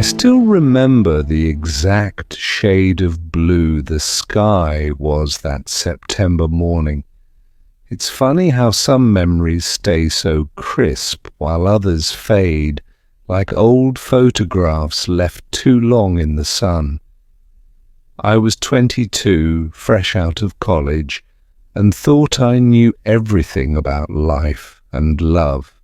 I still remember the exact shade of blue the sky was that September morning. It's funny how some memories stay so crisp while others fade, like old photographs left too long in the sun. I was 22, fresh out of college, and thought I knew everything about life and love.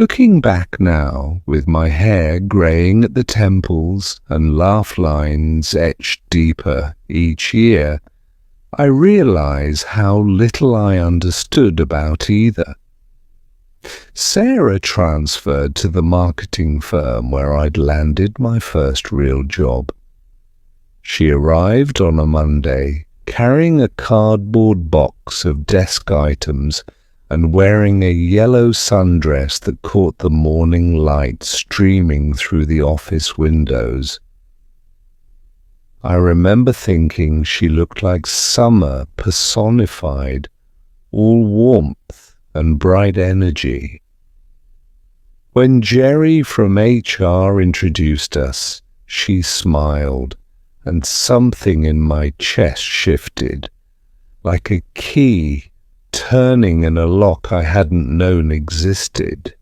Looking back now, with my hair greying at the temples and laugh lines etched deeper each year, I realize how little I understood about either. Sarah transferred to the marketing firm where I'd landed my first real job. She arrived on a Monday, carrying a cardboard box of desk items and wearing a yellow sundress that caught the morning light streaming through the office windows. I remember thinking she looked like summer personified, all warmth and bright energy. When Jerry from HR introduced us, she smiled, and something in my chest shifted, like a key turning in a lock I hadn't known existed.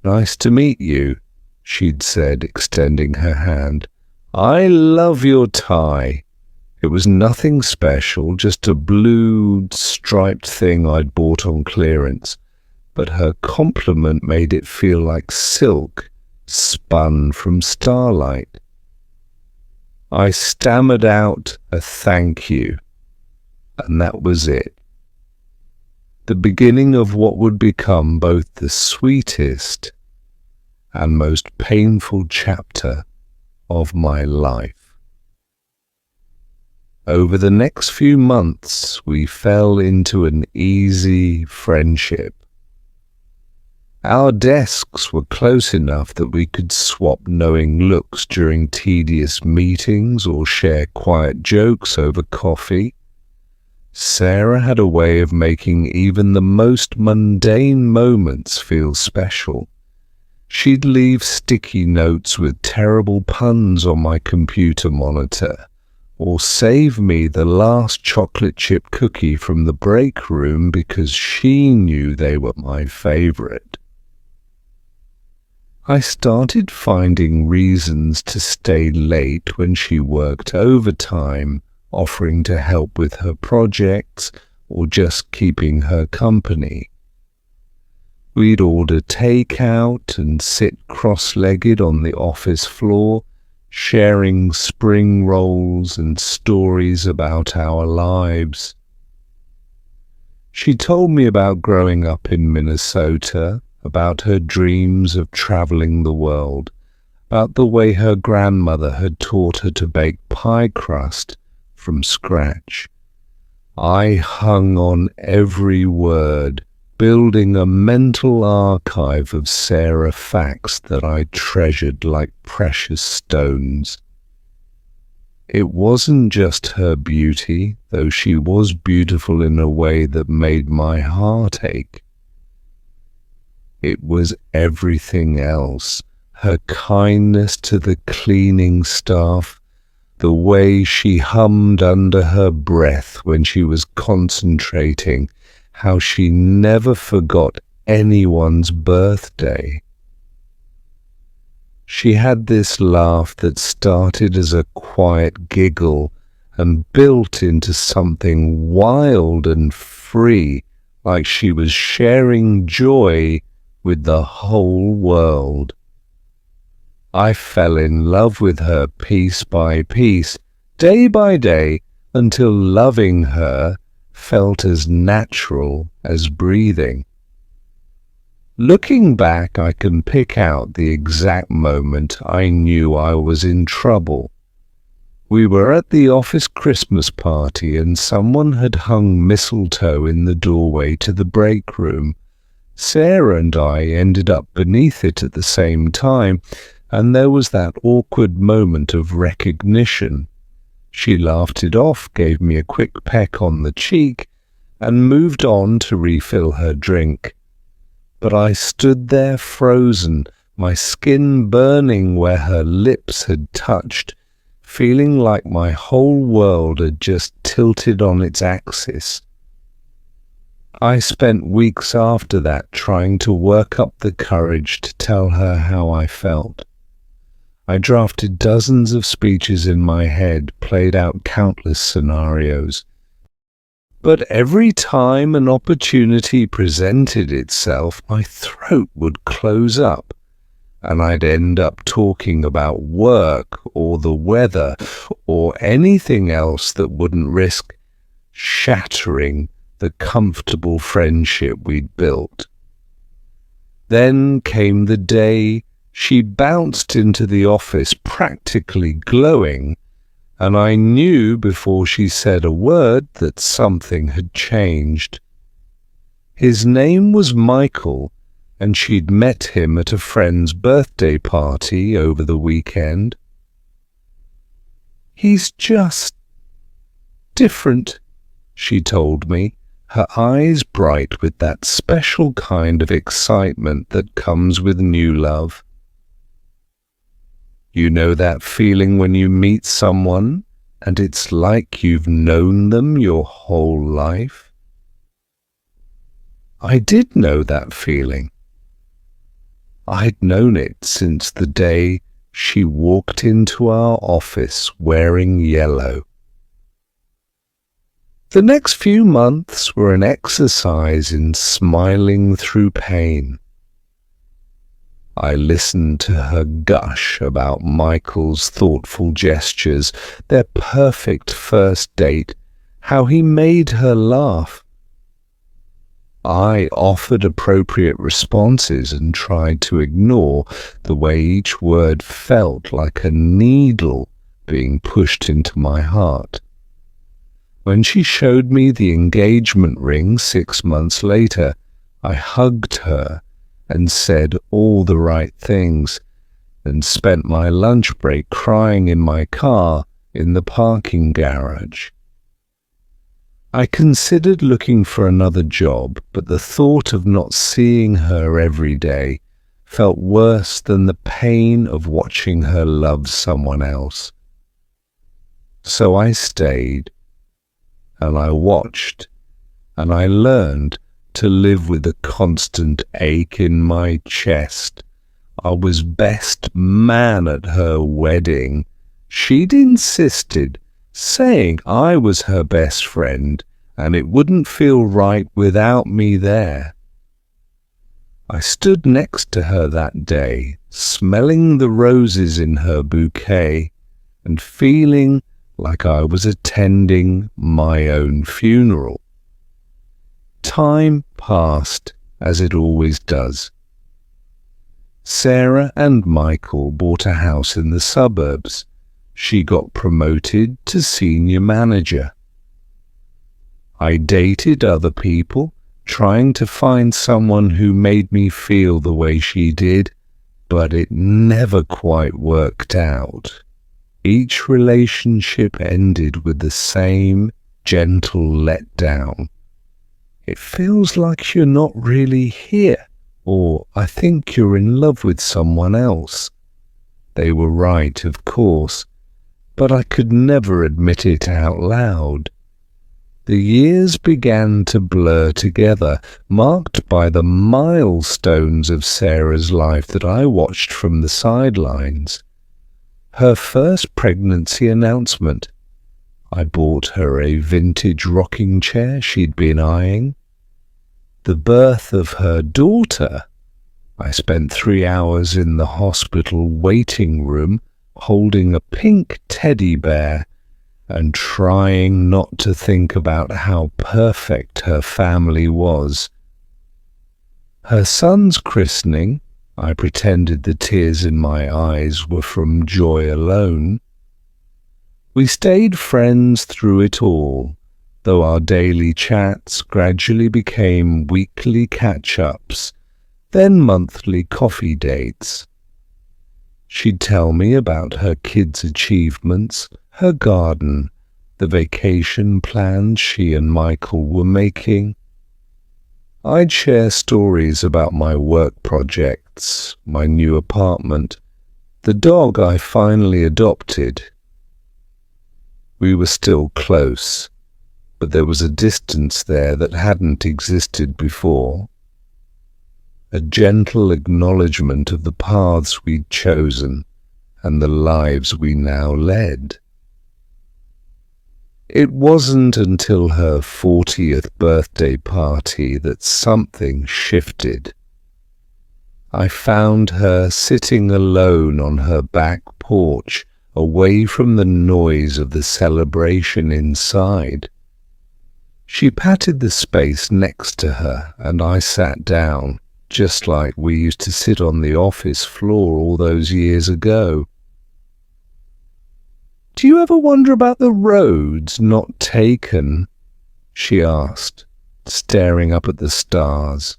"Nice to meet you," she'd said, extending her hand. "I love your tie." It was nothing special, just a blue striped thing I'd bought on clearance, but her compliment made it feel like silk spun from starlight. I stammered out a thank you, and that was it. The beginning of what would become both the sweetest and most painful chapter of my life. Over the next few months, we fell into an easy friendship. Our desks were close enough that we could swap knowing looks during tedious meetings or share quiet jokes over coffee. Sarah had a way of making even the most mundane moments feel special. She'd leave sticky notes with terrible puns on my computer monitor, or save me the last chocolate chip cookie from the break room because she knew they were my favorite. I started finding reasons to stay late when she worked overtime, offering to help with her projects or just keeping her company. We'd order takeout and sit cross-legged on the office floor, sharing spring rolls and stories about our lives. She told me about growing up in Minnesota, about her dreams of traveling the world, about the way her grandmother had taught her to bake pie crust from scratch. I hung on every word, building a mental archive of Sarah facts that I treasured like precious stones. It wasn't just her beauty, though she was beautiful in a way that made my heart ache. It was everything else, her kindness to the cleaning staff, the way she hummed under her breath when she was concentrating, how she never forgot anyone's birthday. She had this laugh that started as a quiet giggle and built into something wild and free, like she was sharing joy with the whole world. I fell in love with her piece by piece, day by day, until loving her felt as natural as breathing. Looking back, I can pick out the exact moment I knew I was in trouble. We were at the office Christmas party and someone had hung mistletoe in the doorway to the break room. Sarah and I ended up beneath it at the same time, and there was that awkward moment of recognition. She laughed it off, gave me a quick peck on the cheek, and moved on to refill her drink. But I stood there frozen, my skin burning where her lips had touched, feeling like my whole world had just tilted on its axis. I spent weeks after that trying to work up the courage to tell her how I felt. I drafted dozens of speeches in my head, played out countless scenarios. But every time an opportunity presented itself, my throat would close up, and I'd end up talking about work or the weather or anything else that wouldn't risk shattering the comfortable friendship we'd built. Then came the day she bounced into the office practically glowing, and I knew before she said a word that something had changed. His name was Michael, and she'd met him at a friend's birthday party over the weekend. "He's just different," she told me, her eyes bright with that special kind of excitement that comes with new love. You know that feeling when you meet someone and it's like you've known them your whole life? I did know that feeling. I'd known it since the day she walked into our office wearing yellow. The next few months were an exercise in smiling through pain. I listened to her gush about Michael's thoughtful gestures, their perfect first date, how he made her laugh. I offered appropriate responses and tried to ignore the way each word felt like a needle being pushed into my heart. When she showed me the engagement ring 6 months later, I hugged her and said all the right things, and spent my lunch break crying in my car in the parking garage. I considered looking for another job, but the thought of not seeing her every day felt worse than the pain of watching her love someone else. So I stayed, and I watched, and I learned to live with a constant ache in my chest. I was best man at her wedding. She'd insisted, saying I was her best friend, and it wouldn't feel right without me there. I stood next to her that day, smelling the roses in her bouquet, and feeling like I was attending my own funeral. Time passed, as it always does. Sarah and Michael bought a house in the suburbs. She got promoted to senior manager. I dated other people, trying to find someone who made me feel the way she did, but it never quite worked out. Each relationship ended with the same gentle letdown. It feels like you're not really here, or I think you're in love with someone else. They were right, of course, but I could never admit it out loud. The years began to blur together, marked by the milestones of Sarah's life that I watched from the sidelines. Her first pregnancy announcement. I bought her a vintage rocking chair she'd been eyeing. The birth of her daughter. I spent 3 hours in the hospital waiting room holding a pink teddy bear and trying not to think about how perfect her family was. Her son's christening. I pretended the tears in my eyes were from joy alone. We stayed friends through it all, though our daily chats gradually became weekly catch-ups, then monthly coffee dates. She'd tell me about her kids' achievements, her garden, the vacation plans she and Michael were making. I'd share stories about my work projects cats, my new apartment, the dog I finally adopted. We were still close, but there was a distance there that hadn't existed before. A gentle acknowledgement of the paths we'd chosen and the lives we now led. It wasn't until her 40th birthday party that something shifted. I found her sitting alone on her back porch, away from the noise of the celebration inside. She patted the space next to her, and I sat down, just like we used to sit on the office floor all those years ago. "Do you ever wonder about the roads not taken?" she asked, staring up at the stars.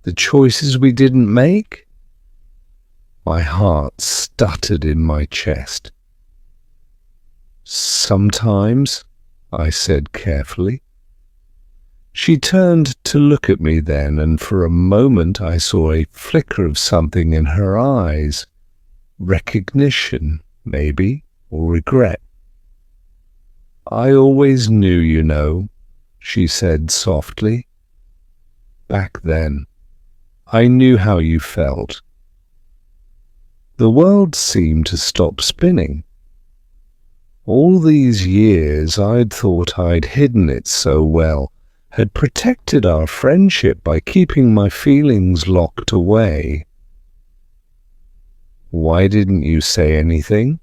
"The choices we didn't make?" My heart stuttered in my chest. "Sometimes," I said carefully. She turned to look at me then, and for a moment I saw a flicker of something in her eyes. Recognition, maybe, or regret. "I always knew, you know," she said softly. "Back then, I knew how you felt." The world seemed to stop spinning. All these years I'd thought I'd hidden it so well, had protected our friendship by keeping my feelings locked away. "Why didn't you say anything?"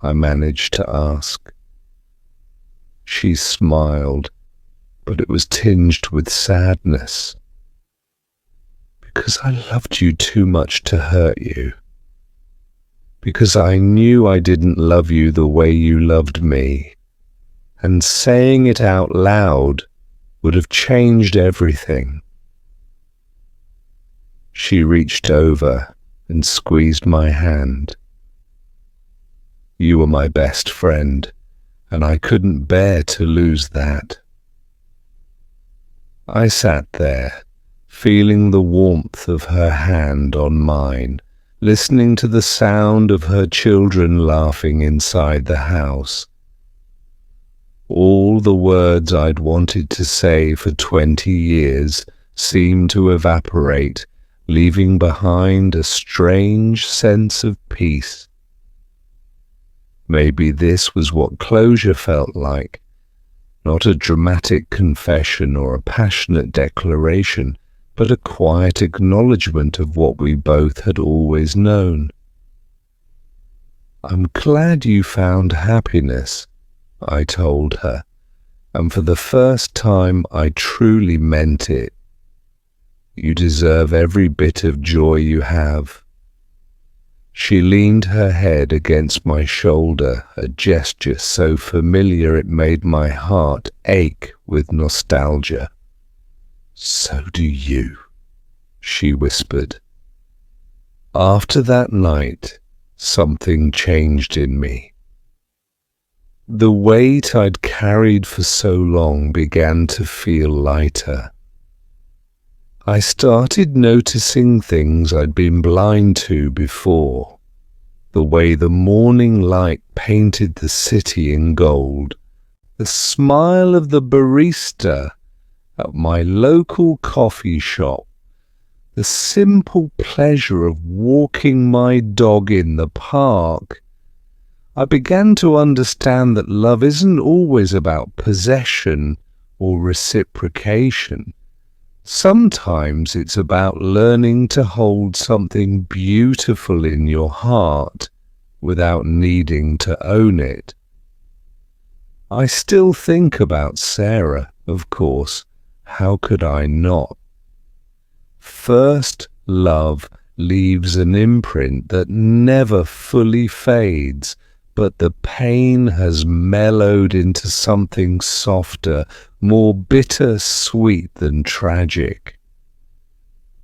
I managed to ask. She smiled, but it was tinged with sadness. "Because I loved you too much to hurt you. Because I knew I didn't love you the way you loved me, and saying it out loud would have changed everything." She reached over and squeezed my hand. "You were my best friend, and I couldn't bear to lose that." I sat there, feeling the warmth of her hand on mine, listening to the sound of her children laughing inside the house. All the words I'd wanted to say for 20 years seemed to evaporate, leaving behind a strange sense of peace. Maybe this was what closure felt like, not a dramatic confession or a passionate declaration, but a quiet acknowledgement of what we both had always known. "I'm glad you found happiness," I told her, and for the first time I truly meant it. "You deserve every bit of joy you have." She leaned her head against my shoulder, a gesture so familiar it made my heart ache with nostalgia. "So do you," she whispered. After that night, something changed in me. The weight I'd carried for so long began to feel lighter. I started noticing things I'd been blind to before. The way the morning light painted the city in gold, the smile of the barista at my local coffee shop, the simple pleasure of walking my dog in the park. I began to understand that love isn't always about possession or reciprocation. Sometimes it's about learning to hold something beautiful in your heart without needing to own it. I still think about Sarah, of course. How could I not? First love leaves an imprint that never fully fades, but the pain has mellowed into something softer, more bitter-sweet than tragic.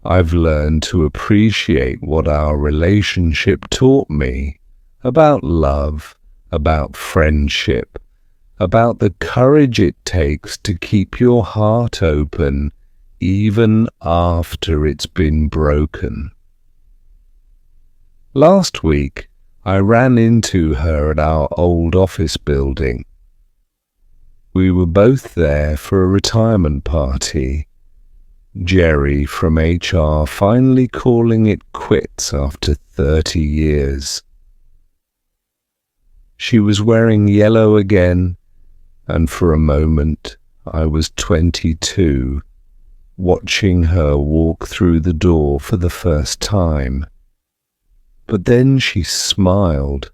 I've learned to appreciate what our relationship taught me about love, about friendship, about the courage it takes to keep your heart open even after it's been broken. Last week, I ran into her at our old office building. We were both there for a retirement party. Jerry from HR finally calling it quits after 30 years. She was wearing yellow again, and for a moment I was 22, watching her walk through the door for the first time. But then she smiled,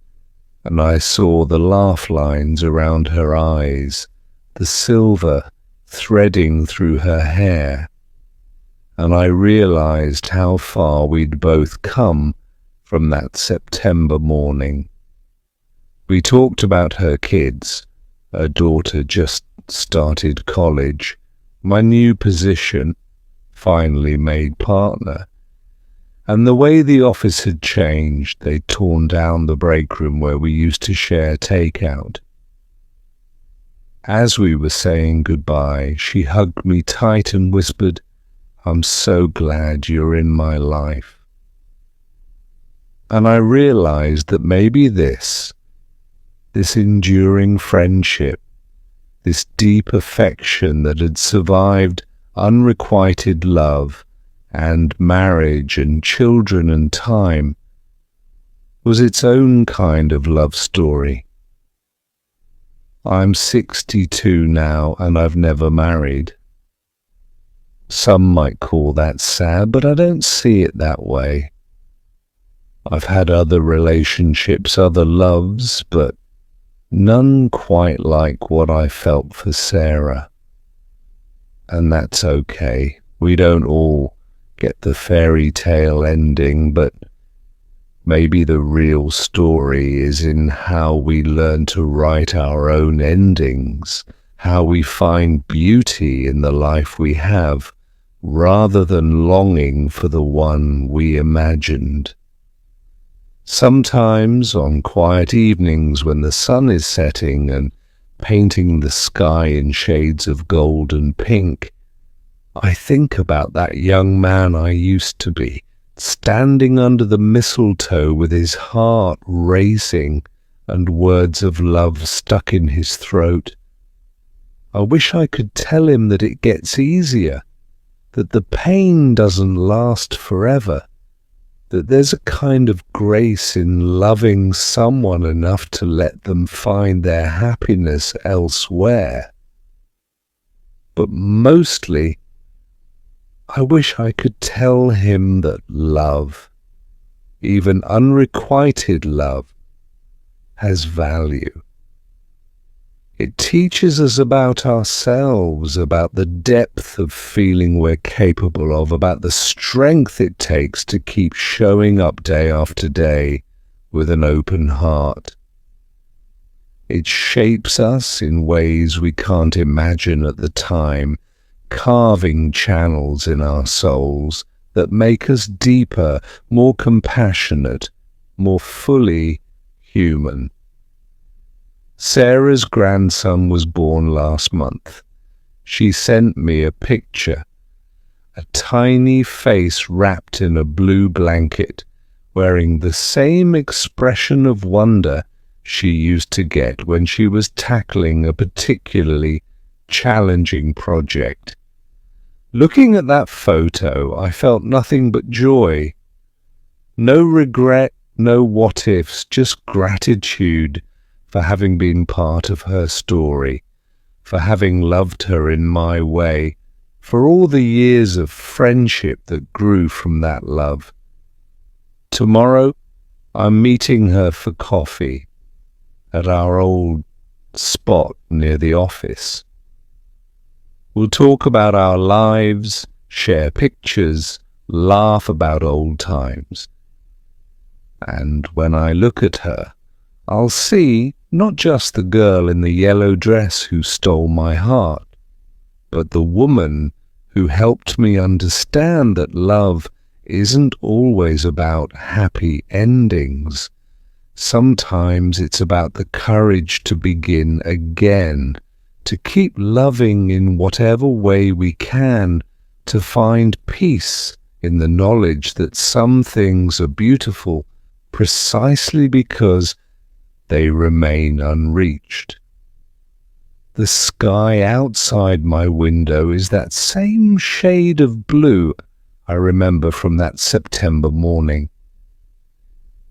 and I saw the laugh lines around her eyes, the silver threading through her hair, and I realized how far we'd both come from that September morning. We talked about her kids, her daughter just started college, my new position, finally made partner, and the way the office had changed. They'd torn down the break room where we used to share takeout. As we were saying goodbye, she hugged me tight and whispered, "I'm so glad you're in my life." And I realized that maybe this enduring friendship, this deep affection that had survived unrequited love and marriage and children and time, was its own kind of love story. I'm 62 now and I've never married. Some might call that sad, but I don't see it that way. I've had other relationships, other loves, but none quite like what I felt for Sarah. And that's okay. We don't all get the fairy tale ending, but maybe the real story is in how we learn to write our own endings, how we find beauty in the life we have, rather than longing for the one we imagined. Sometimes on quiet evenings when the sun is setting and painting the sky in shades of gold and pink, I think about that young man I used to be, standing under the mistletoe with his heart racing and words of love stuck in his throat. I wish I could tell him that it gets easier, that the pain doesn't last forever, that there's a kind of grace in loving someone enough to let them find their happiness elsewhere. But mostly, I wish I could tell him that love, even unrequited love, has value. It teaches us about ourselves, about the depth of feeling we're capable of, about the strength it takes to keep showing up day after day with an open heart. It shapes us in ways we can't imagine at the time, carving channels in our souls that make us deeper, more compassionate, more fully human. Sarah's grandson was born last month. She sent me a picture, a tiny face wrapped in a blue blanket, wearing the same expression of wonder she used to get when she was tackling a particularly challenging project. Looking at that photo, I felt nothing but joy. No regret, no what-ifs, just gratitude for having been part of her story, for having loved her in my way, for all the years of friendship that grew from that love. Tomorrow, I'm meeting her for coffee at our old spot near the office. We'll talk about our lives, share pictures, laugh about old times. And when I look at her, I'll see not just the girl in the yellow dress who stole my heart, but the woman who helped me understand that love isn't always about happy endings. Sometimes it's about the courage to begin again, to keep loving in whatever way we can, to find peace in the knowledge that some things are beautiful, precisely because they remain unreached. The sky outside my window is that same shade of blue I remember from that September morning.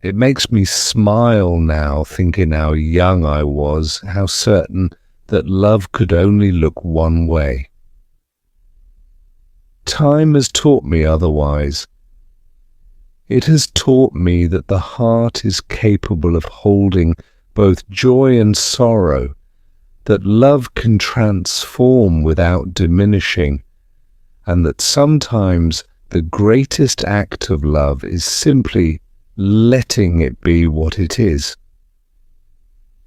It makes me smile now, thinking how young I was, how certain that love could only look one way. Time has taught me otherwise. It has taught me that the heart is capable of holding both joy and sorrow, that love can transform without diminishing, and that sometimes the greatest act of love is simply letting it be what it is.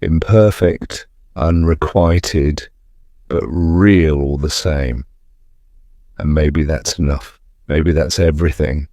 Imperfect, unrequited, but real all the same. And maybe that's enough. Maybe that's everything.